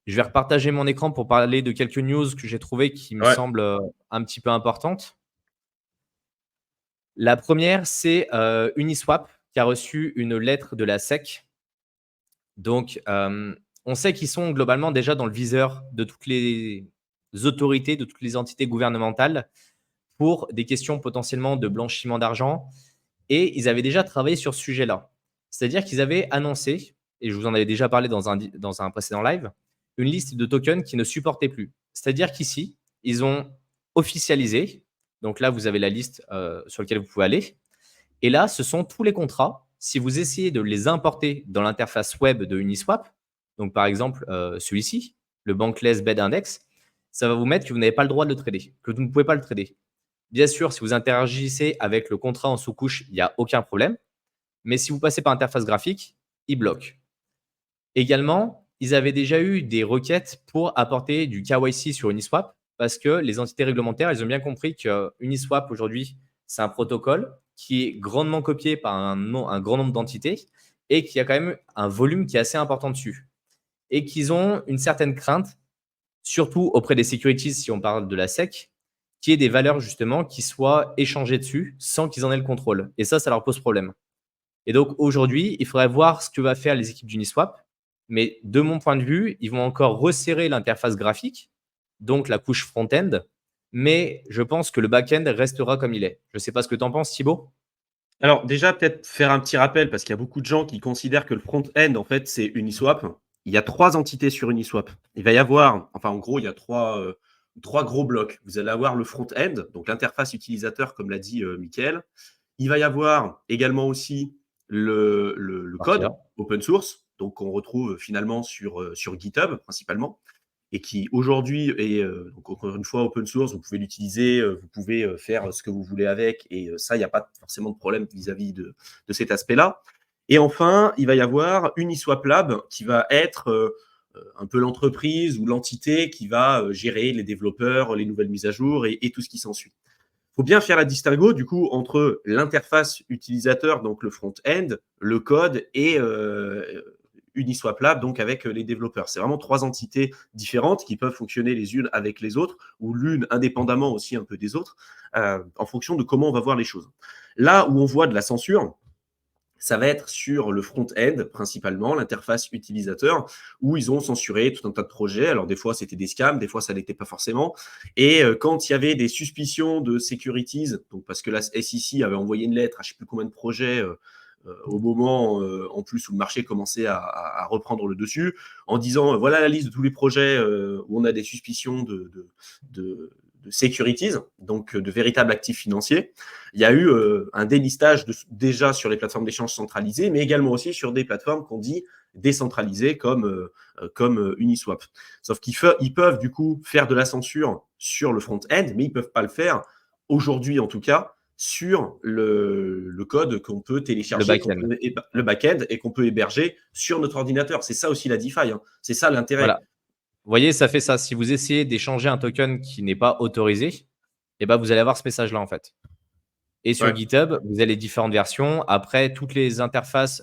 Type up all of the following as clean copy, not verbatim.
Je vais repartager mon écran pour parler de quelques news que j'ai trouvées qui me Ouais. semblent un petit peu importantes. La première, c'est Uniswap qui a reçu une lettre de la SEC. Donc, on sait qu'ils sont globalement déjà dans le viseur de toutes les autorités, de toutes les entités gouvernementales pour des questions potentiellement de blanchiment d'argent. Et ils avaient déjà travaillé sur ce sujet-là. C'est-à-dire qu'ils avaient annoncé, et je vous en avais déjà parlé dans un précédent live, une liste de tokens qui ne supportaient plus. C'est-à-dire qu'ici, ils ont officialisé, donc là, vous avez la liste sur laquelle vous pouvez aller, et là, ce sont tous les contrats. Si vous essayez de les importer dans l'interface web de Uniswap, donc par exemple celui-ci, le Bankless Bed Index, ça va vous mettre que vous n'avez pas le droit de le trader, que vous ne pouvez pas le trader. Bien sûr, si vous interagissez avec le contrat en sous-couche, il n'y a aucun problème. Mais si vous passez par interface graphique, il bloque. Également, ils avaient déjà eu des requêtes pour apporter du KYC sur Uniswap parce que les entités réglementaires, ils ont bien compris que Uniswap aujourd'hui, c'est un protocole qui est grandement copié par un grand nombre d'entités et qui a quand même un volume qui est assez important dessus. Et qu'ils ont une certaine crainte, surtout auprès des securities, si on parle de la SEC, qui est des valeurs justement qui soient échangées dessus sans qu'ils en aient le contrôle. Et ça leur pose problème. Et donc aujourd'hui, il faudrait voir ce que va faire les équipes d'Uniswap. Mais de mon point de vue, ils vont encore resserrer l'interface graphique, donc la couche front-end. Mais je pense que le back-end restera comme il est. Je ne sais pas ce que tu en penses, Thibaut. Alors déjà, peut-être faire un petit rappel, parce qu'il y a beaucoup de gens qui considèrent que le front-end, en fait, c'est Uniswap. Il y a 3 entités sur Uniswap. Il va y avoir, enfin en gros, il y a 3 gros blocs. Vous allez avoir le front-end, donc l'interface utilisateur, comme l'a dit Mickaël. Il va y avoir également aussi le code open source, donc qu'on retrouve finalement sur GitHub principalement, et qui aujourd'hui est donc encore une fois open source. Vous pouvez l'utiliser, vous pouvez faire ce que vous voulez avec, et ça, il n'y a pas forcément de problème vis-à-vis de cet aspect-là. Et enfin, il va y avoir Uniswap Lab qui va être un peu l'entreprise ou l'entité qui va gérer les développeurs, les nouvelles mises à jour et tout ce qui s'ensuit. Il faut bien faire la distinguo du coup entre l'interface utilisateur, donc le front-end, le code et Uniswap Lab, donc avec les développeurs. C'est vraiment 3 entités différentes qui peuvent fonctionner les unes avec les autres, ou l'une indépendamment aussi un peu des autres, en fonction de comment on va voir les choses. Là où on voit de la censure, ça va être sur le front-end, principalement, l'interface utilisateur, où ils ont censuré tout un tas de projets. Alors, des fois, c'était des scams, des fois, ça ne l'était pas forcément. Et quand il y avait des suspicions de securities, donc parce que la SEC avait envoyé une lettre à je ne sais plus combien de projets au moment, en plus, où le marché commençait à reprendre le dessus, en disant, voilà la liste de tous les projets où on a des suspicions de securities, donc de véritables actifs financiers. Il y a eu un délistage déjà sur les plateformes d'échange centralisées, mais également aussi sur des plateformes qu'on dit décentralisées comme Uniswap. Sauf qu'ils peuvent du coup faire de la censure sur le front-end, mais ils ne peuvent pas le faire aujourd'hui en tout cas sur le code qu'on peut télécharger, le back-end, et qu'on peut héberger sur notre ordinateur. C'est ça aussi la DeFi, hein. C'est ça l'intérêt. Voilà. Vous voyez, ça fait ça. Si vous essayez d'échanger un token qui n'est pas autorisé, eh ben, vous allez avoir ce message-là en fait. Et sur GitHub, vous avez les différentes versions. Après, toutes les interfaces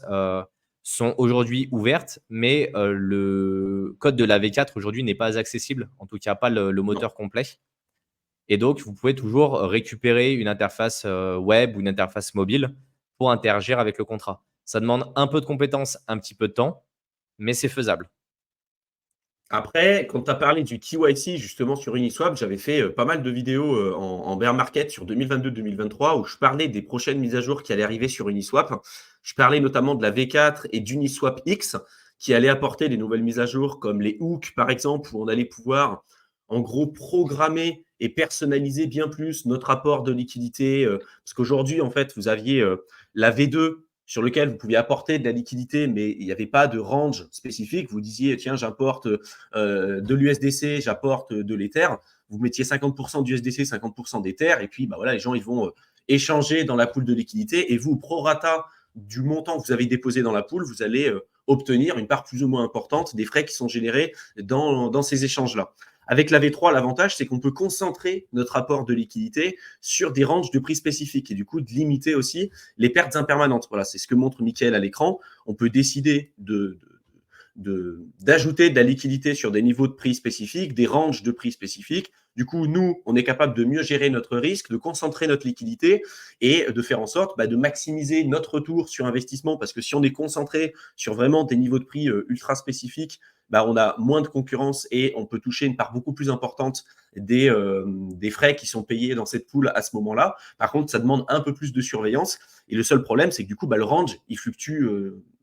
sont aujourd'hui ouvertes, mais le code de la V4 aujourd'hui n'est pas accessible, en tout cas pas le moteur complet. Et donc, vous pouvez toujours récupérer une interface web ou une interface mobile pour interagir avec le contrat. Ça demande un peu de compétences, un petit peu de temps, mais c'est faisable. Après, quand tu as parlé du KYC justement sur Uniswap, j'avais fait pas mal de vidéos en bear market sur 2022-2023 où je parlais des prochaines mises à jour qui allaient arriver sur Uniswap. Je parlais notamment de la V4 et d'Uniswap X qui allaient apporter des nouvelles mises à jour comme les hooks par exemple, où on allait pouvoir en gros programmer et personnaliser bien plus notre apport de liquidité. Parce qu'aujourd'hui, en fait, vous aviez la V2 sur lequel vous pouviez apporter de la liquidité, mais il n'y avait pas de range spécifique. Vous disiez, tiens, j'apporte de l'USDC, j'apporte de l'Ether. Vous mettiez 50% d'USDC, 50% d'Ether, et puis bah, voilà, les gens ils vont échanger dans la pool de liquidité, et vous, au prorata du montant que vous avez déposé dans la pool, vous allez obtenir une part plus ou moins importante des frais qui sont générés dans ces échanges-là. Avec la V3, l'avantage, c'est qu'on peut concentrer notre apport de liquidité sur des ranges de prix spécifiques et du coup de limiter aussi les pertes impermanentes. Voilà, c'est ce que montre Mickaël à l'écran. On peut décider d'ajouter de la liquidité sur des niveaux de prix spécifiques, des ranges de prix spécifiques. Du coup, nous, on est capable de mieux gérer notre risque, de concentrer notre liquidité et de faire en sorte de maximiser notre retour sur investissement. Parce que si on est concentré sur vraiment des niveaux de prix ultra spécifiques, on a moins de concurrence et on peut toucher une part beaucoup plus importante des frais qui sont payés dans cette pool à ce moment-là. Par contre, ça demande un peu plus de surveillance. Et le seul problème, c'est que du coup, le range, il fluctue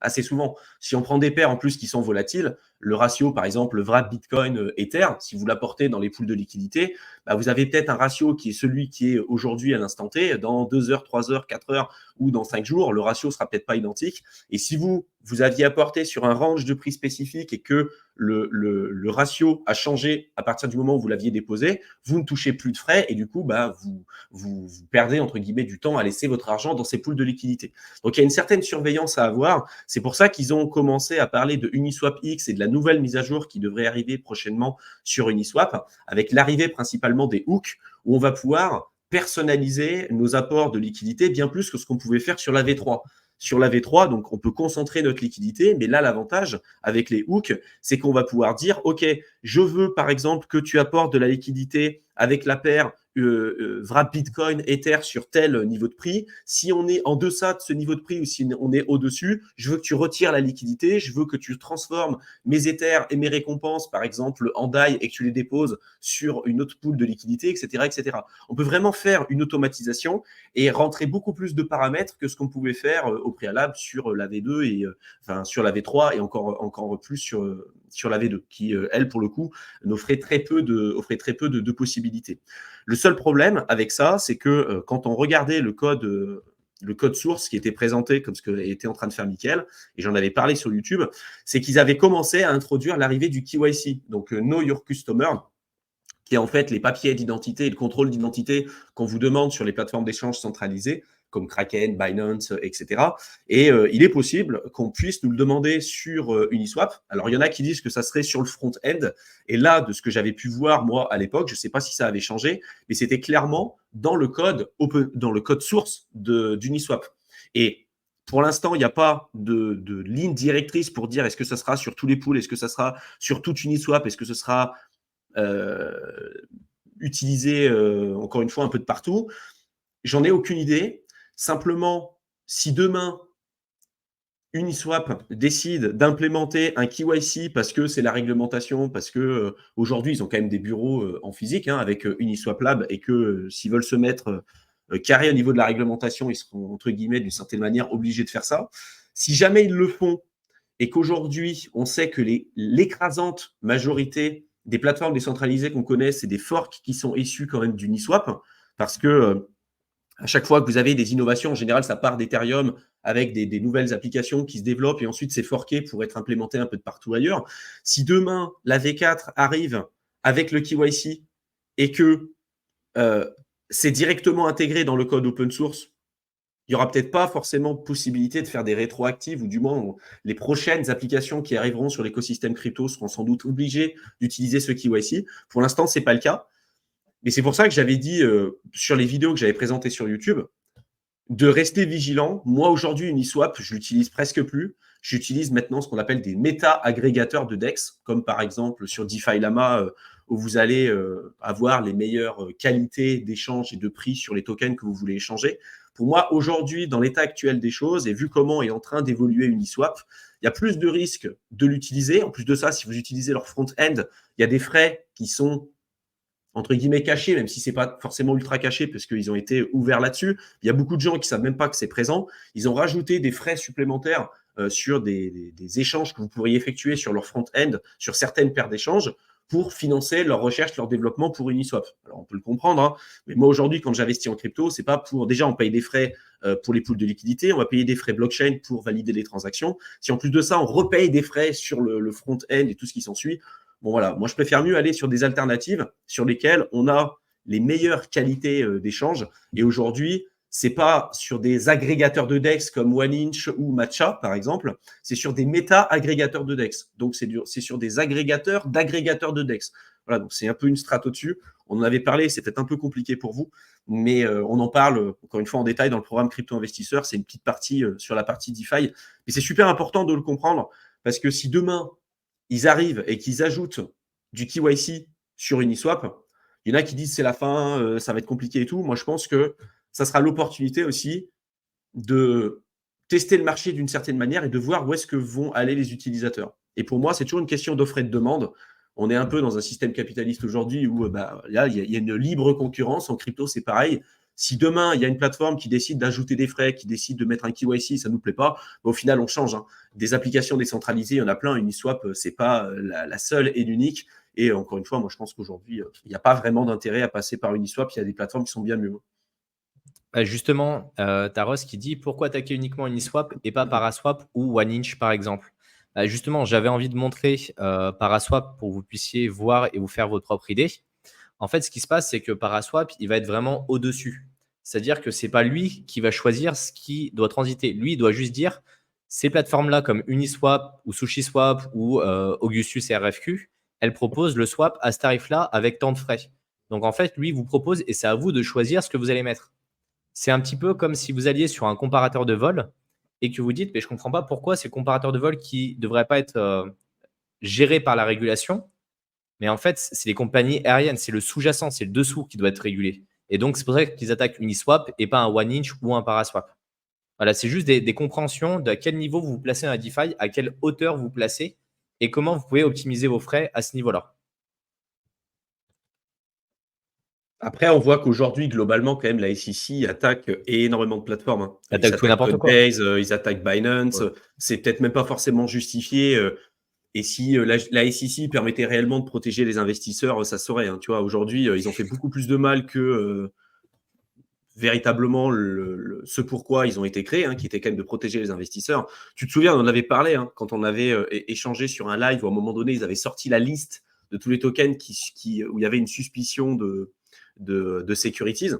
assez souvent. Si on prend des paires en plus qui sont volatiles, le ratio, par exemple, le VRAP Bitcoin Ether, si vous l'apportez dans les pools de liquidité, vous avez peut-être un ratio qui est celui qui est aujourd'hui à l'instant T. Dans 2 heures, 3 heures, 4 heures ou dans 5 jours, le ratio sera peut-être pas identique. Et si vous aviez apporté sur un range de prix spécifique et que le ratio a changé à partir du moment où vous l'aviez déposé, vous ne touchez plus de frais et du coup, vous perdez entre guillemets du temps à laisser votre argent dans ces pools de liquidité. Donc, il y a une certaine surveillance à avoir. C'est pour ça qu'ils ont commencé à parler de Uniswap X et de la nouvelle mise à jour qui devrait arriver prochainement sur Uniswap, avec l'arrivée principalement des hooks, où on va pouvoir personnaliser nos apports de liquidité bien plus que ce qu'on pouvait faire sur la V3. Sur la V3, donc on peut concentrer notre liquidité, mais là, l'avantage avec les hooks, c'est qu'on va pouvoir dire, OK, je veux par exemple que tu apportes de la liquidité avec la paire VRAP Bitcoin Ether sur tel niveau de prix. Si on est en deçà de ce niveau de prix ou si on est au-dessus, je veux que tu retires la liquidité, je veux que tu transformes mes Ethers et mes récompenses, par exemple, en DAI et que tu les déposes sur une autre pool de liquidité, etc., etc. On peut vraiment faire une automatisation et rentrer beaucoup plus de paramètres que ce qu'on pouvait faire au préalable sur la V2 et sur la V3 et encore plus sur la V2 qui, elle, pour le coup, offrait très peu de possibilités. Le seul problème avec ça, c'est que quand on regardait le code source qui était présenté comme ce qu'était en train de faire Mickaël, et j'en avais parlé sur YouTube, c'est qu'ils avaient commencé à introduire l'arrivée du KYC, donc Know Your Customer, qui est en fait les papiers d'identité et le contrôle d'identité qu'on vous demande sur les plateformes d'échange centralisées, comme Kraken, Binance, etc. Et il est possible qu'on puisse nous le demander sur Uniswap. Alors, il y en a qui disent que ça serait sur le front-end. Et là, de ce que j'avais pu voir, moi, à l'époque, je ne sais pas si ça avait changé, mais c'était clairement dans le code source d'Uniswap. Et pour l'instant, il n'y a pas de ligne directrice pour dire est-ce que ça sera sur tous les pools, est-ce que ça sera sur toute Uniswap, est-ce que ce sera utilisé, encore une fois, un peu de partout. J'en ai aucune idée. Simplement, si demain, Uniswap décide d'implémenter un KYC parce que c'est la réglementation, parce que aujourd'hui, ils ont quand même des bureaux en physique avec Uniswap Lab et que s'ils veulent se mettre carré au niveau de la réglementation, ils seront, entre guillemets, d'une certaine manière, obligés de faire ça. Si jamais ils le font et qu'aujourd'hui, on sait que l'écrasante majorité des plateformes décentralisées qu'on connaît, c'est des forks qui sont issus quand même d'Uniswap, parce que à chaque fois que vous avez des innovations, en général, ça part d'Ethereum avec des nouvelles applications qui se développent et ensuite c'est forqué pour être implémenté un peu de partout ailleurs. Si demain, la V4 arrive avec le KYC et que c'est directement intégré dans le code open source, il n'y aura peut-être pas forcément possibilité de faire des rétroactives, ou du moins les prochaines applications qui arriveront sur l'écosystème crypto seront sans doute obligées d'utiliser ce KYC. Pour l'instant, ce n'est pas le cas. Mais c'est pour ça que j'avais dit sur les vidéos que j'avais présentées sur YouTube, de rester vigilant. Moi, aujourd'hui, Uniswap, je l'utilise presque plus. J'utilise maintenant ce qu'on appelle des méta-agrégateurs de DEX, comme par exemple sur DeFi Lama, où vous allez avoir les meilleures qualités d'échange et de prix sur les tokens que vous voulez échanger. Pour moi, aujourd'hui, dans l'état actuel des choses, et vu comment est en train d'évoluer Uniswap, il y a plus de risques de l'utiliser. En plus de ça, si vous utilisez leur front-end, il y a des frais qui sont entre guillemets cachés, même si ce n'est pas forcément ultra caché, parce qu'ils ont été ouverts là-dessus. Il y a beaucoup de gens qui ne savent même pas que c'est présent. Ils ont rajouté des frais supplémentaires sur des échanges que vous pourriez effectuer sur leur front-end, sur certaines paires d'échanges, pour financer leur recherche, leur développement pour Uniswap. Alors, on peut le comprendre, hein, mais moi, aujourd'hui, quand j'investis en crypto, c'est pas pour… Déjà, on paye des frais pour les pools de liquidité, on va payer des frais blockchain pour valider les transactions. Si en plus de ça, on repaye des frais sur le front-end et tout ce qui s'ensuit, bon, voilà, moi, je préfère mieux aller sur des alternatives sur lesquelles on a les meilleures qualités d'échange. Et aujourd'hui, ce n'est pas sur des agrégateurs de DEX comme OneInch ou Matcha, par exemple, c'est sur des méta-agrégateurs de DEX. Donc, c'est sur des agrégateurs d'agrégateurs de DEX. Voilà, donc c'est un peu une strate au-dessus. On en avait parlé, c'est peut-être un peu compliqué pour vous, mais on en parle, encore une fois, en détail dans le programme Crypto Investisseur. C'est une petite partie sur la partie DeFi. Mais c'est super important de le comprendre, parce que si demain, ils arrivent et qu'ils ajoutent du KYC sur Uniswap, il y en a qui disent c'est la fin, ça va être compliqué et tout. Moi, je pense que ça sera l'opportunité aussi de tester le marché d'une certaine manière et de voir où est-ce que vont aller les utilisateurs. Et pour moi, c'est toujours une question d'offre et de demande. On est un peu dans un système capitaliste aujourd'hui où là, il y a une libre concurrence. En crypto, c'est pareil. Si demain, il y a une plateforme qui décide d'ajouter des frais, qui décide de mettre un KYC, ça ne nous plaît pas, au final, on change. Des applications décentralisées, il y en a plein. Uniswap, ce n'est pas la seule et l'unique. Et encore une fois, moi, je pense qu'aujourd'hui, il n'y a pas vraiment d'intérêt à passer par Uniswap. Il y a des plateformes qui sont bien mieux. Justement, Taros qui dit pourquoi attaquer uniquement Uniswap et pas Paraswap ou OneInch par exemple. Justement, j'avais envie de montrer Paraswap pour que vous puissiez voir et vous faire votre propre idée. En fait, ce qui se passe, c'est que Paraswap, il va être vraiment au-dessus. C'est-à-dire que ce n'est pas lui qui va choisir ce qui doit transiter. Lui, il doit juste dire ces plateformes-là comme Uniswap ou SushiSwap ou Augustus et RFQ, elles proposent le swap à ce tarif-là avec tant de frais. Donc en fait, lui, il vous propose et c'est à vous de choisir ce que vous allez mettre. C'est un petit peu comme si vous alliez sur un comparateur de vol et que vous dites, mais je ne comprends pas pourquoi ces comparateurs de vol qui ne devraient pas être gérés par la régulation, mais en fait, c'est les compagnies aériennes, c'est le sous-jacent, c'est le dessous qui doit être régulé. Et donc, c'est pour ça qu'ils attaquent Uniswap et pas un OneInch ou un Paraswap. Voilà, c'est juste des compréhensions de à quel niveau vous vous placez dans la DeFi, à quelle hauteur vous vous placez et comment vous pouvez optimiser vos frais à ce niveau-là. Après, on voit qu'aujourd'hui, globalement, quand même, la SEC attaque énormément de plateformes. Ils Attaque tout et attaquent n'importe quoi. Coinbase, ils attaquent Binance. Ouais. C'est peut-être même pas forcément justifié. Et si la SEC permettait réellement de protéger les investisseurs, ça se saurait. Tu vois, aujourd'hui, ils ont fait beaucoup plus de mal que véritablement ce pourquoi ils ont été créés, qui était quand même de protéger les investisseurs. Tu te souviens, on en avait parlé quand on avait échangé sur un live où à un moment donné, ils avaient sorti la liste de tous les tokens où il y avait une suspicion de securities.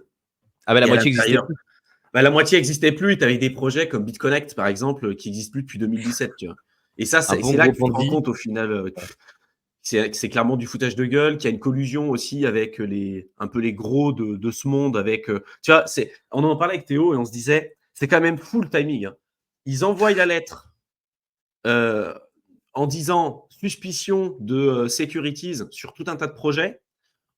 Ah ben la Et à moitié n'existait l'intérieur, plus. la moitié n'existait plus. Tu avais des projets comme BitConnect, par exemple, qui n'existent plus depuis 2017. Tu vois. Et ça, Un c'est bon là gros que tu te rends Ponzi. compte au final. C'est clairement du foutage de gueule, qu'il y a une collusion aussi avec un peu les gros de ce monde. Tu vois, on en parlait avec Théo et on se disait, c'est quand même full timing. Ils envoient la lettre en disant suspicion de securities sur tout un tas de projets.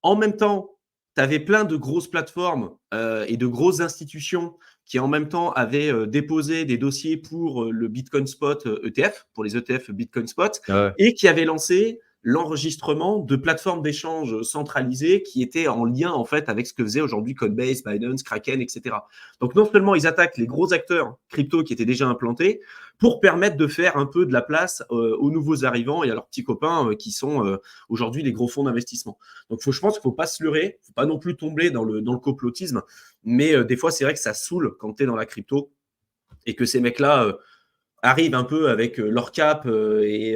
En même temps, tu avais plein de grosses plateformes et de grosses institutions qui, en même temps, avaient déposé des dossiers pour le Bitcoin Spot ETF, pour les ETF Bitcoin Spot, Ouais. et qui avaient lancé l'enregistrement de plateformes d'échange centralisées qui étaient en lien, en fait, avec ce que faisait aujourd'hui Coinbase, Binance, Kraken, etc. Donc, non seulement ils attaquent les gros acteurs crypto qui étaient déjà implantés pour permettre de faire un peu de la place aux nouveaux arrivants et à leurs petits copains qui sont aujourd'hui les gros fonds d'investissement. Donc, je pense qu'il ne faut pas se leurrer, il ne faut pas non plus tomber dans le complotisme, mais des fois, c'est vrai que ça saoule quand tu es dans la crypto et que ces mecs-là arrivent un peu avec leur cap et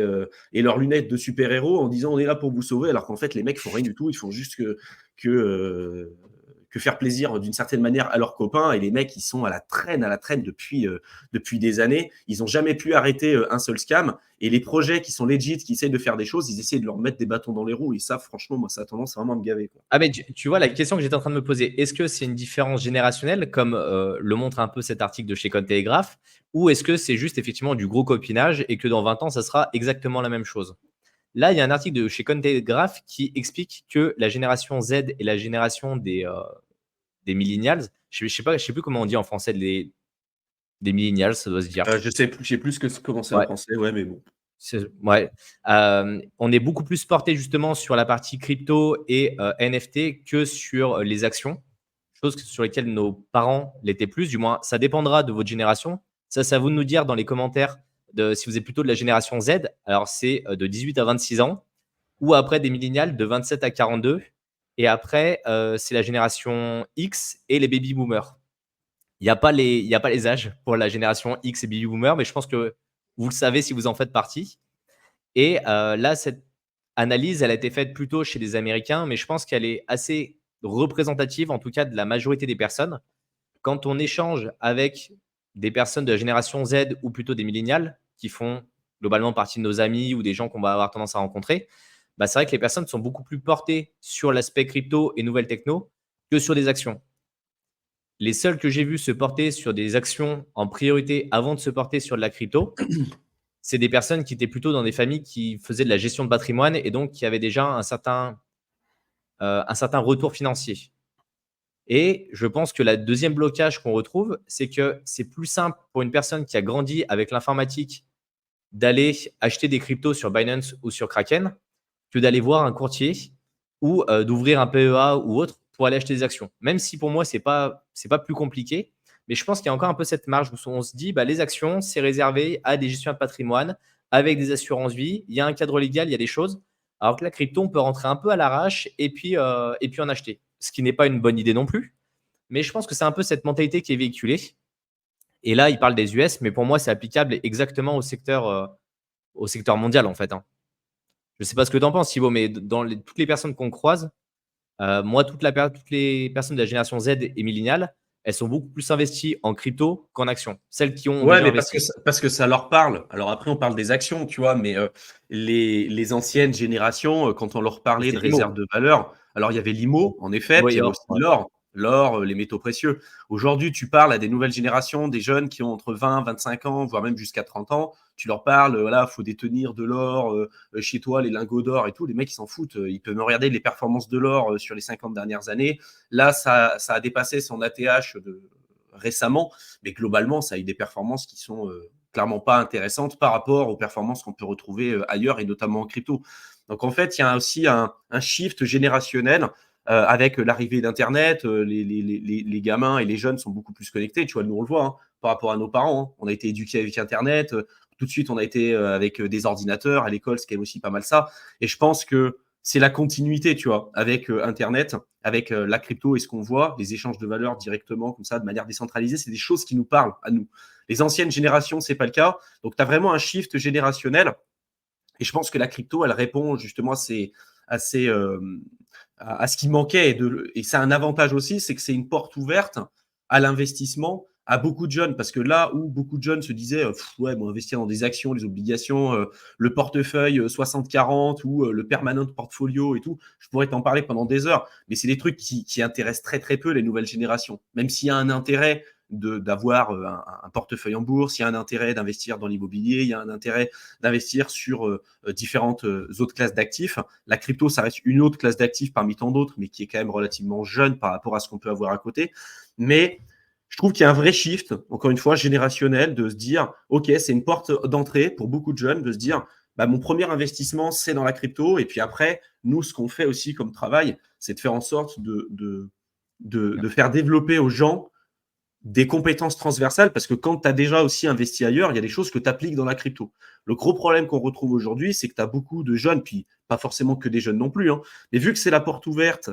leurs lunettes de super-héros en disant on est là pour vous sauver, alors qu'en fait, les mecs font rien du tout, ils font juste que faire plaisir d'une certaine manière à leurs copains. Et les mecs, ils sont à la traîne depuis des années. Ils n'ont jamais pu arrêter un seul scam. Et les projets qui sont legit, qui essayent de faire des choses, ils essaient de leur mettre des bâtons dans les roues. Et ça, franchement, moi, ça a tendance vraiment à me gaver. Quoi. Ah mais tu vois, la question que j'étais en train de me poser, est-ce que c'est une différence générationnelle, comme le montre un peu cet article de chez Cointelegraph, ou est-ce que c'est juste effectivement du gros copinage et que dans 20 ans, ça sera exactement la même chose? Là, il y a un article de chez Cointelegraph qui explique que la génération Z et la génération des millennials, je ne sais plus comment on dit en français des millennials, ça doit se dire. Je sais plus comment c'est en Ouais. français, ouais, mais bon. Ouais. On est beaucoup plus porté justement sur la partie crypto et NFT que sur les actions, choses sur lesquelles nos parents l'étaient plus, du moins ça dépendra de votre génération. Ça, c'est à vous de nous dire dans les commentaires si vous êtes plutôt de la génération Z, alors c'est de 18 à 26 ans, ou après des millénials de 27 à 42, et après c'est la génération X et les baby boomers. Il n'y a pas les âges pour la génération X et baby boomers, mais je pense que vous le savez si vous en faites partie. Et là, cette analyse, elle a été faite plutôt chez des Américains, mais je pense qu'elle est assez représentative, en tout cas de la majorité des personnes. Quand on échange avec des personnes de la génération Z ou plutôt des millénials, qui font globalement partie de nos amis ou des gens qu'on va avoir tendance à rencontrer, bah, c'est vrai que les personnes sont beaucoup plus portées sur l'aspect crypto et nouvelles techno que sur des actions. Les seuls que j'ai vus se porter sur des actions en priorité avant de se porter sur de la crypto, c'est des personnes qui étaient plutôt dans des familles qui faisaient de la gestion de patrimoine et donc qui avaient déjà un certain retour financier. Et je pense que le deuxième blocage qu'on retrouve, c'est que c'est plus simple pour une personne qui a grandi avec l'informatique d'aller acheter des cryptos sur Binance ou sur Kraken que d'aller voir un courtier ou d'ouvrir un PEA ou autre pour aller acheter des actions. Même si pour moi, ce n'est pas plus compliqué, mais je pense qu'il y a encore un peu cette marge où on se dit les actions, c'est réservé à des gestions de patrimoine avec des assurances vie. Il y a un cadre légal, il y a des choses. Alors que la crypto, on peut rentrer un peu à l'arrache et puis en acheter. Ce qui n'est pas une bonne idée non plus. Mais je pense que c'est un peu cette mentalité qui est véhiculée. Et là, il parle des US, mais pour moi, c'est applicable exactement au secteur mondial, en fait. Je ne sais pas ce que tu en penses, Thibaut, mais dans toutes les personnes qu'on croise, moi, toutes les personnes de la génération Z et milléniale, elles sont beaucoup plus investies en crypto qu'en actions. Celles qui ont Ouais, déjà mais investi. parce que ça leur parle. Alors après, on parle des actions, tu vois, mais les anciennes générations, quand on leur Mais parlait c'est de l'IMO. réserve de valeur, alors il y avait l'IMO, en effet, puis Oui, il y avait or, aussi ouais. l'or, les métaux précieux. Aujourd'hui, tu parles à des nouvelles générations, des jeunes qui ont entre 20, 25 ans, voire même jusqu'à 30 ans. Tu leur parles, voilà, faut détenir de l'or chez toi, les lingots d'or et tout. Les mecs, ils s'en foutent. Ils peuvent me regarder les performances de l'or sur les 50 dernières années. Là, ça a dépassé son ATH récemment, mais globalement, ça a eu des performances qui sont clairement pas intéressantes par rapport aux performances qu'on peut retrouver ailleurs et notamment en crypto. Donc en fait, il y a aussi un shift générationnel avec l'arrivée d'Internet. Les gamins et les jeunes sont beaucoup plus connectés. Tu vois, nous on le voit par rapport à nos parents. On a été éduqués avec Internet. Tout de suite, on a été avec des ordinateurs à l'école, ce qui est aussi pas mal ça. Et je pense que c'est la continuité, tu vois, avec Internet, avec la crypto et ce qu'on voit, les échanges de valeurs directement, comme ça, de manière décentralisée, c'est des choses qui nous parlent à nous. Les anciennes générations, c'est pas le cas. Donc, tu as vraiment un shift générationnel. Et je pense que la crypto, elle répond justement à ce qui manquait. Et c'est un avantage aussi, c'est que c'est une porte ouverte à l'investissement à beaucoup de jeunes. Parce que là où beaucoup de jeunes se disaient, ouais, bon, investir dans des actions, les obligations, le portefeuille 60-40 ou le permanent portfolio et tout, je pourrais t'en parler pendant des heures. Mais c'est des trucs qui intéressent très, très peu les nouvelles générations. Même s'il y a un intérêt d'avoir un portefeuille en bourse, il y a un intérêt d'investir dans l'immobilier, il y a un intérêt d'investir sur différentes autres classes d'actifs. La crypto, ça reste une autre classe d'actifs parmi tant d'autres, mais qui est quand même relativement jeune par rapport à ce qu'on peut avoir à côté. Mais je trouve qu'il y a un vrai shift, encore une fois, générationnel, de se dire, OK, c'est une porte d'entrée pour beaucoup de jeunes, de se dire, mon premier investissement, c'est dans la crypto. Et puis après, nous, ce qu'on fait aussi comme travail, c'est de faire en sorte de faire développer aux gens des compétences transversales, parce que quand tu as déjà aussi investi ailleurs, il y a des choses que tu appliques dans la crypto. Le gros problème qu'on retrouve aujourd'hui, c'est que tu as beaucoup de jeunes, puis pas forcément que des jeunes non plus, mais vu que c'est la porte ouverte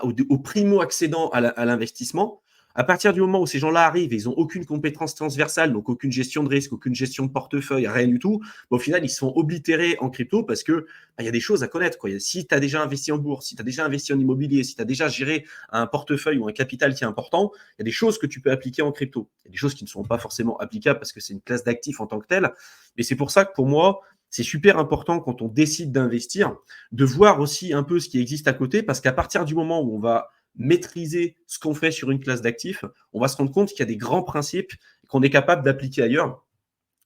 aux primo-accédants à l'investissement, à partir du moment où ces gens-là arrivent et ils n'ont aucune compétence transversale, donc aucune gestion de risque, aucune gestion de portefeuille, rien du tout, au final, ils sont oblitérés en crypto parce que il y a des choses à connaître. Si tu as déjà investi en bourse, si tu as déjà investi en immobilier, si tu as déjà géré un portefeuille ou un capital qui est important, il y a des choses que tu peux appliquer en crypto. Il y a des choses qui ne sont pas forcément applicables parce que c'est une classe d'actifs en tant que telle. Mais c'est pour ça que pour moi, c'est super important quand on décide d'investir, de voir aussi un peu ce qui existe à côté, parce qu'à partir du moment où on va maîtriser ce qu'on fait sur une classe d'actifs, on va se rendre compte qu'il y a des grands principes qu'on est capable d'appliquer ailleurs.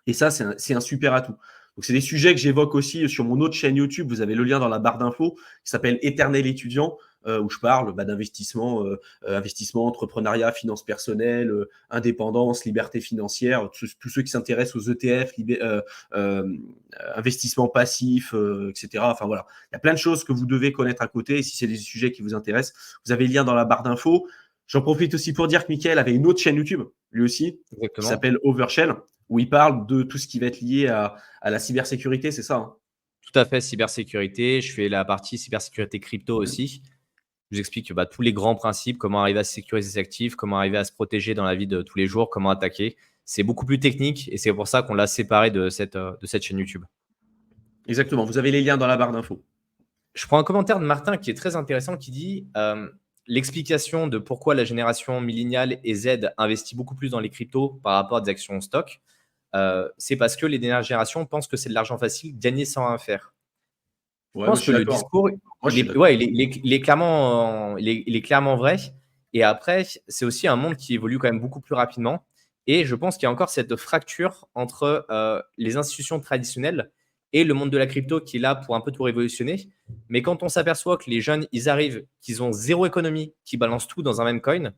Et ça, c'est un super atout. Donc, c'est des sujets que j'évoque aussi sur mon autre chaîne YouTube. Vous avez le lien dans la barre d'infos qui s'appelle Éternel étudiant, où je parle d'investissement, investissement, entrepreneuriat, finances personnelles, indépendance, liberté financière, tous ceux qui s'intéressent aux ETF, investissement passif, etc. Enfin voilà, il y a plein de choses que vous devez connaître à côté. Et si c'est des sujets qui vous intéressent, vous avez le lien dans la barre d'infos. J'en profite aussi pour dire que Mickaël avait une autre chaîne YouTube, lui aussi, qui s'appelle Overshell, où il parle de tout ce qui va être lié à la cybersécurité, c'est ça Tout à fait, cybersécurité. Je fais la partie cybersécurité crypto aussi. Je vous explique tous les grands principes, comment arriver à sécuriser ses actifs, comment arriver à se protéger dans la vie de tous les jours, comment attaquer. C'est beaucoup plus technique et c'est pour ça qu'on l'a séparé de cette chaîne YouTube. Exactement, vous avez les liens dans la barre d'infos. Je prends un commentaire de Martin qui est très intéressant qui dit l'explication de pourquoi la génération milléniale et Z investit beaucoup plus dans les cryptos par rapport à des actions en stock. C'est parce que les dernières générations pensent que c'est de l'argent facile, gagner sans rien faire. Je pense que le discours, il est clairement vrai. Et après, c'est aussi un monde qui évolue quand même beaucoup plus rapidement. Et je pense qu'il y a encore cette fracture entre les institutions traditionnelles et le monde de la crypto qui est là pour un peu tout révolutionner. Mais quand on s'aperçoit que les jeunes, ils arrivent, qu'ils ont zéro économie, qu'ils balancent tout dans un même coin,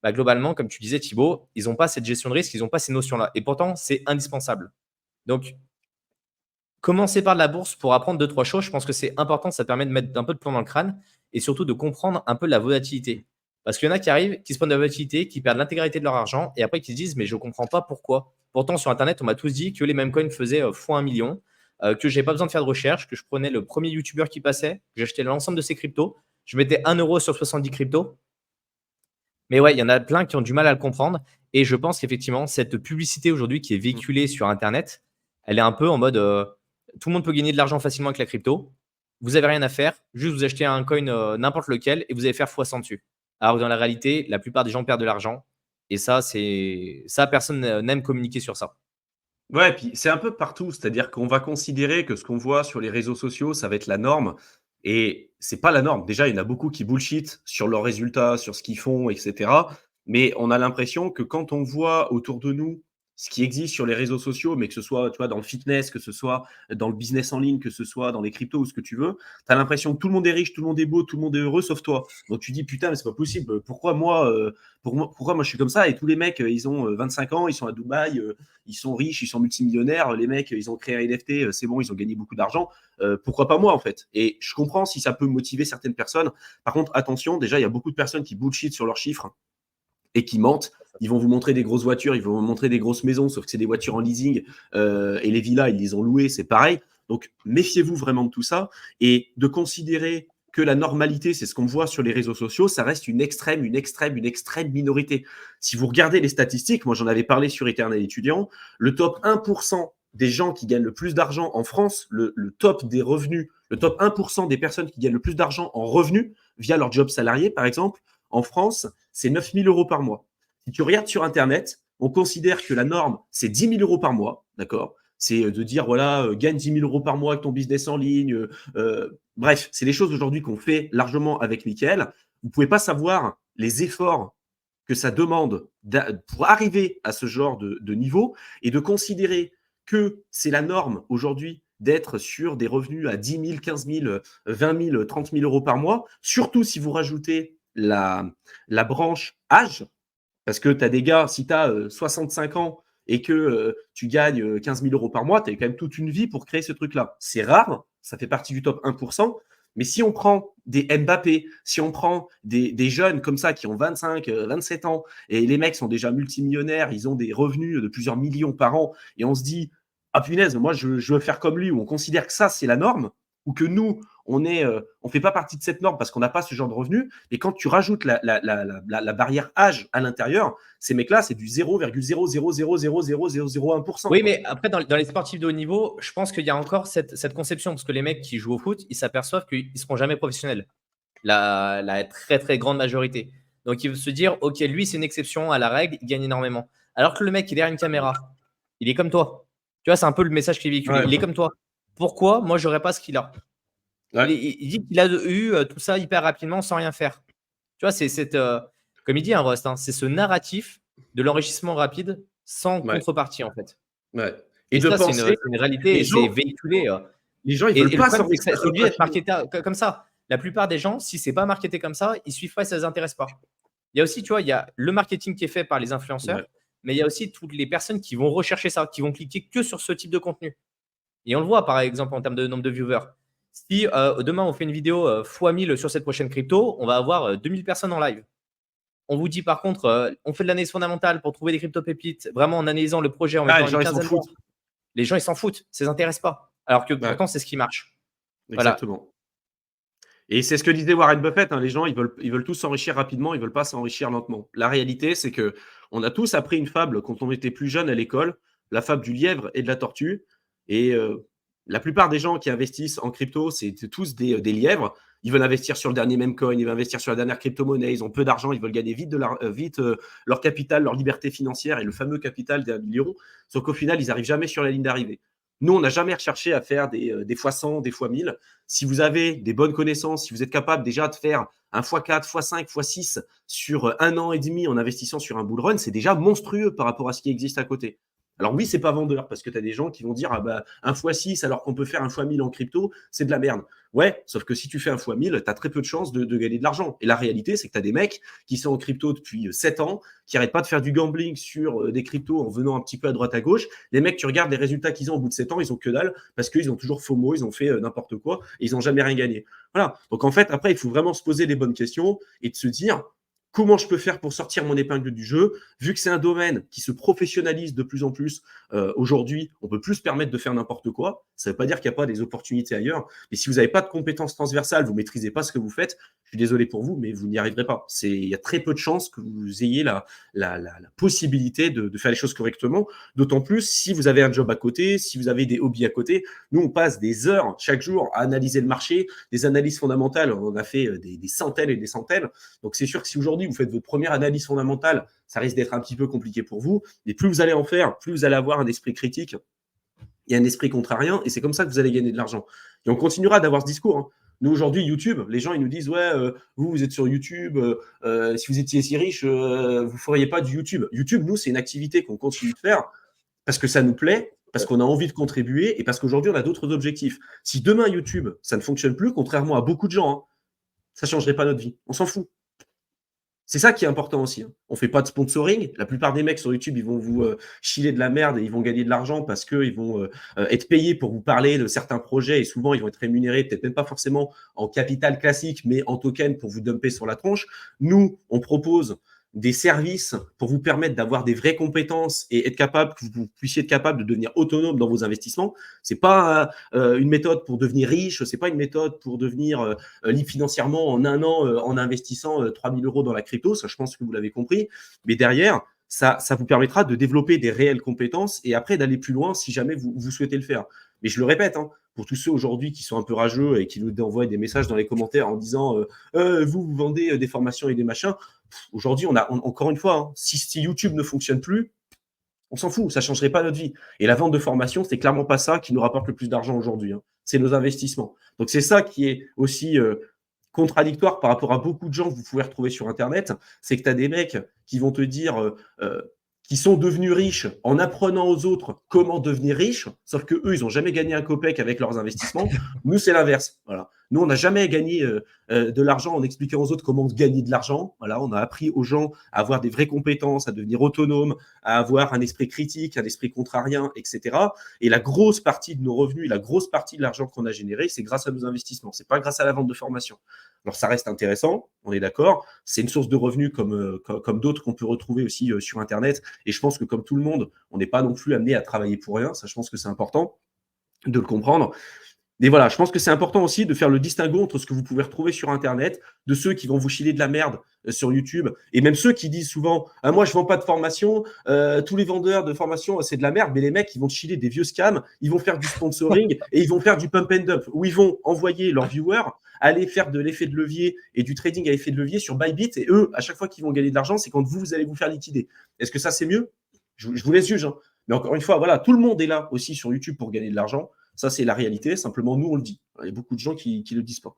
bah, globalement, comme tu disais, Thibaut, ils n'ont pas cette gestion de risque, ils n'ont pas ces notions-là. Et pourtant, c'est indispensable. Donc, commencer par de la bourse pour apprendre deux, trois choses, je pense que c'est important. Ça permet de mettre un peu de plomb dans le crâne et surtout de comprendre un peu la volatilité. Parce qu'il y en a qui arrivent, qui se prennent de la volatilité, qui perdent l'intégralité de leur argent et après qui se disent mais je ne comprends pas pourquoi. Pourtant, sur Internet, on m'a tous dit que les mêmes coins faisaient fois 1 million, que je n'avais pas besoin de faire de recherche, que je prenais le premier YouTuber qui passait, que j'achetais l'ensemble de ces cryptos, je mettais 1 € sur 70 cryptos. Mais ouais, il y en a plein qui ont du mal à le comprendre. Et je pense qu'effectivement, cette publicité aujourd'hui qui est véhiculée sur Internet, elle est un peu en mode tout le monde peut gagner de l'argent facilement avec la crypto. Vous n'avez rien à faire, juste vous achetez un coin n'importe lequel et vous allez faire x100 dessus. Alors que dans la réalité, la plupart des gens perdent de l'argent. Et ça, personne n'aime communiquer sur ça. Ouais, puis c'est un peu partout, c'est-à-dire qu'on va considérer que ce qu'on voit sur les réseaux sociaux, ça va être la norme et c'est pas la norme. Déjà, il y en a beaucoup qui bullshit sur leurs résultats, sur ce qu'ils font, et cetera. Mais on a l'impression que quand on voit autour de nous ce qui existe sur les réseaux sociaux, mais que ce soit, tu vois, dans le fitness, que ce soit dans le business en ligne, que ce soit dans les cryptos ou ce que tu veux, tu as l'impression que tout le monde est riche, tout le monde est beau, tout le monde est heureux, sauf toi. Donc tu dis, putain, mais c'est pas possible. Pourquoi moi je suis comme ça et tous les mecs, ils ont 25 ans, ils sont à Dubaï, ils sont riches, ils sont multimillionnaires, les mecs, ils ont créé un NFT, c'est bon, ils ont gagné beaucoup d'argent. Pourquoi pas moi en fait? Et je comprends si ça peut motiver certaines personnes. Par contre, attention, déjà, il y a beaucoup de personnes qui bullshit sur leurs chiffres et qui mentent. Ils vont vous montrer des grosses voitures, ils vont vous montrer des grosses maisons, sauf que c'est des voitures en leasing et les villas, ils les ont louées, c'est pareil. Donc, méfiez-vous vraiment de tout ça et de considérer que la normalité, c'est ce qu'on voit sur les réseaux sociaux, ça reste une extrême minorité. Si vous regardez les statistiques, moi j'en avais parlé sur Éternel étudiant, le top 1% des gens qui gagnent le plus d'argent en France, le top des revenus, le top 1% des personnes qui gagnent le plus d'argent en revenus via leur job salarié, par exemple, en France, c'est 9 000 € par mois. Si tu regardes sur Internet, on considère que la norme, c'est 10 000 € par mois, d'accord? C'est de dire, voilà, gagne 10 000 € par mois avec ton business en ligne. Bref, c'est des choses aujourd'hui qu'on fait largement avec Mickaël. Vous ne pouvez pas savoir les efforts que ça demande pour arriver à ce genre de niveau et de considérer que c'est la norme aujourd'hui d'être sur des revenus à 10 000, 15 000, 20 000, 30 000 € par mois, surtout si vous rajoutez la branche âge, parce que tu as des gars, si tu as 65 ans et que tu gagnes 15 000 € par mois, tu as quand même toute une vie pour créer ce truc-là. C'est rare, ça fait partie du top 1%, mais si on prend des Mbappé, si on prend des jeunes comme ça qui ont 25, 27 ans, et les mecs sont déjà multimillionnaires, ils ont des revenus de plusieurs millions par an, et on se dit, ah punaise, moi je veux faire comme lui, ou on considère que ça c'est la norme, ou que nous, on fait pas partie de cette norme parce qu'on n'a pas ce genre de revenus. Et quand tu rajoutes la barrière âge à l'intérieur, ces mecs-là, c'est du 0,000000001%. Oui, mais après, dans les sportifs de haut niveau, je pense qu'il y a encore cette conception. Parce que les mecs qui jouent au foot, ils s'aperçoivent qu'ils ne seront jamais professionnels. La très, très grande majorité. Donc, ils vont se dire, OK, lui, c'est une exception à la règle, il gagne énormément. Alors que le mec qui est derrière une caméra, il est comme toi. Tu vois, c'est un peu le message qui est véhiculé. Ouais. Il est comme toi. Pourquoi moi, j'aurais pas ce qu'il a? Ouais. Il dit qu'il a eu tout ça hyper rapidement sans rien faire. Tu vois, c'est comme il dit, un Rust, hein, c'est ce narratif de l'enrichissement rapide sans Ouais. contrepartie, en fait. Ouais. Et de ça, c'est penser, une réalité les et gens, c'est véhiculé. les gens, ils Et veulent le pas problème, c'est que s'enrichir c'est obligé d'être rapidement. marketé comme ça. La plupart des gens, si c'est pas marketé comme ça, ils suivent pas et ça les intéresse pas. Il y a aussi, tu vois, il y a le marketing qui est fait par les influenceurs, Ouais. mais il y a aussi toutes les personnes qui vont rechercher ça, qui vont cliquer que sur ce type de contenu. Et on le voit, par exemple, en termes de nombre de viewers. Si demain, on fait une vidéo x1000 sur cette prochaine crypto, on va avoir 2000 personnes en live. On vous dit par contre, on fait de l'analyse fondamentale pour trouver des crypto-pépites, vraiment en analysant le projet, en Ah, mettant les gens, une ils s'en quinzaine foutent. d'heures. Les gens, ils s'en foutent, ça les intéresse pas. Alors que Ouais, pourtant, c'est ce qui marche. Voilà. exactement. Et c'est ce que disait Warren Buffett, hein, les gens, ils veulent tous s'enrichir rapidement, ils veulent pas s'enrichir lentement. La réalité, c'est que on a tous appris une fable quand on était plus jeune à l'école, la fable du lièvre et de la tortue. Et la plupart des gens qui investissent en crypto, c'est tous des lièvres. Ils veulent investir sur le dernier meme coin, ils veulent investir sur la dernière crypto-monnaie, ils ont peu d'argent, ils veulent gagner vite leur capital, leur liberté financière et le fameux capital des millions. Sauf qu'au final, ils n'arrivent jamais sur la ligne d'arrivée. Nous, on n'a jamais recherché à faire des fois 100, des fois 1000. Si vous avez des bonnes connaissances, si vous êtes capable déjà de faire un x4, x5, x6 sur 1 an et demi en investissant sur un bull run, c'est déjà monstrueux par rapport à ce qui existe à côté. Alors oui, c'est pas vendeur parce que tu as des gens qui vont dire ah bah, 1 x6 alors qu'on peut faire 1 x1000 en crypto, c'est de la merde. Ouais, sauf que si tu fais 1 x1000, tu as très peu de chances de gagner de l'argent. Et la réalité, c'est que tu as des mecs qui sont en crypto depuis 7 ans, qui n'arrêtent pas de faire du gambling sur des cryptos en venant un petit peu à droite à gauche. Les mecs, tu regardes les résultats qu'ils ont au bout de 7 ans, ils ont que dalle parce qu'ils ont toujours FOMO, ils ont fait n'importe quoi et ils n'ont jamais rien gagné. Voilà. Donc en fait, après, il faut vraiment se poser les bonnes questions et de se dire comment je peux faire pour sortir mon épingle du jeu, vu que c'est un domaine qui se professionnalise de plus en plus. Aujourd'hui, on peut plus se permettre de faire n'importe quoi. Ça ne veut pas dire qu'il n'y a pas des opportunités ailleurs, mais si vous n'avez pas de compétences transversales, vous ne maîtrisez pas ce que vous faites, je suis désolé pour vous, mais vous n'y arriverez pas. Il y a très peu de chances que vous ayez la possibilité de faire les choses correctement, d'autant plus si vous avez un job à côté, si vous avez des hobbies à côté. Nous, on passe des heures chaque jour à analyser le marché, des analyses fondamentales, on en a fait des centaines et des centaines. Donc c'est sûr que si aujourd'hui vous faites votre première analyse fondamentale, ça risque d'être un petit peu compliqué pour vous. Mais plus vous allez en faire, plus vous allez avoir un esprit critique et un esprit contrarien. Et c'est comme ça que vous allez gagner de l'argent. Et on continuera d'avoir ce discours. Hein. Nous, aujourd'hui, YouTube, les gens, ils nous disent, ouais, vous êtes sur YouTube, si vous étiez si riche, vous ne feriez pas du YouTube. YouTube, nous, c'est une activité qu'on continue de faire parce que ça nous plaît, parce qu'on a envie de contribuer et parce qu'aujourd'hui, on a d'autres objectifs. Si demain, YouTube, ça ne fonctionne plus, contrairement à beaucoup de gens, hein, ça ne changerait pas notre vie. On s'en fout. C'est ça qui est important aussi. Hein. On ne fait pas de sponsoring. La plupart des mecs sur YouTube, ils vont vous chiller de la merde et ils vont gagner de l'argent parce qu'ils vont être payés pour vous parler de certains projets et souvent, ils vont être rémunérés, peut-être même pas forcément en capital classique, mais en token pour vous dumper sur la tronche. Nous, on propose des services pour vous permettre d'avoir des vraies compétences et être capable, que vous puissiez être capable de devenir autonome dans vos investissements. C'est pas une méthode pour devenir riche, c'est pas une méthode pour devenir libre financièrement en un an en investissant 3 000 € dans la crypto. Ça, je pense que vous l'avez compris. Mais derrière, ça vous permettra de développer des réelles compétences et après d'aller plus loin si jamais vous souhaitez le faire. Mais je le répète, hein, pour tous ceux aujourd'hui qui sont un peu rageux et qui nous envoient des messages dans les commentaires en disant vous vendez des formations et des machins. Aujourd'hui, encore une fois, hein, si YouTube ne fonctionne plus, on s'en fout, ça ne changerait pas notre vie. Et la vente de formation, c'est clairement pas ça qui nous rapporte le plus d'argent aujourd'hui. Hein. C'est nos investissements. Donc c'est ça qui est aussi contradictoire par rapport à beaucoup de gens que vous pouvez retrouver sur Internet. C'est que tu as des mecs qui vont te dire qui sont devenus riches en apprenant aux autres comment devenir riches, sauf que eux, ils n'ont jamais gagné un copec avec leurs investissements. Nous, c'est l'inverse. Voilà. Nous, on n'a jamais gagné de l'argent en expliquant aux autres comment gagner de l'argent. Voilà, on a appris aux gens à avoir des vraies compétences, à devenir autonomes, à avoir un esprit critique, un esprit contrarien, etc. Et la grosse partie de nos revenus, la grosse partie de l'argent qu'on a généré, c'est grâce à nos investissements. C'est pas grâce à la vente de formation. Alors, ça reste intéressant, on est d'accord. C'est une source de revenus comme d'autres qu'on peut retrouver aussi sur Internet. Et je pense que comme tout le monde, on n'est pas non plus amené à travailler pour rien. Ça, je pense que c'est important de le comprendre. Mais voilà, je pense que c'est important aussi de faire le distinguo entre ce que vous pouvez retrouver sur Internet, de ceux qui vont vous chiller de la merde sur YouTube, et même ceux qui disent souvent « moi, je ne vends pas de formation, tous les vendeurs de formation, c'est de la merde », mais les mecs, ils vont te chiller des vieux scams, ils vont faire du sponsoring et ils vont faire du pump and dump, où ils vont envoyer leurs viewers aller faire de l'effet de levier et du trading à effet de levier sur Bybit, et eux, à chaque fois qu'ils vont gagner de l'argent, c'est quand vous allez vous faire liquider. Est-ce que ça, c'est mieux ? Je vous laisse juger. Hein. Mais encore une fois, voilà, tout le monde est là aussi sur YouTube pour gagner de l'argent. Ça, c'est la réalité. Simplement, nous, on le dit. Il y a beaucoup de gens qui ne le disent pas.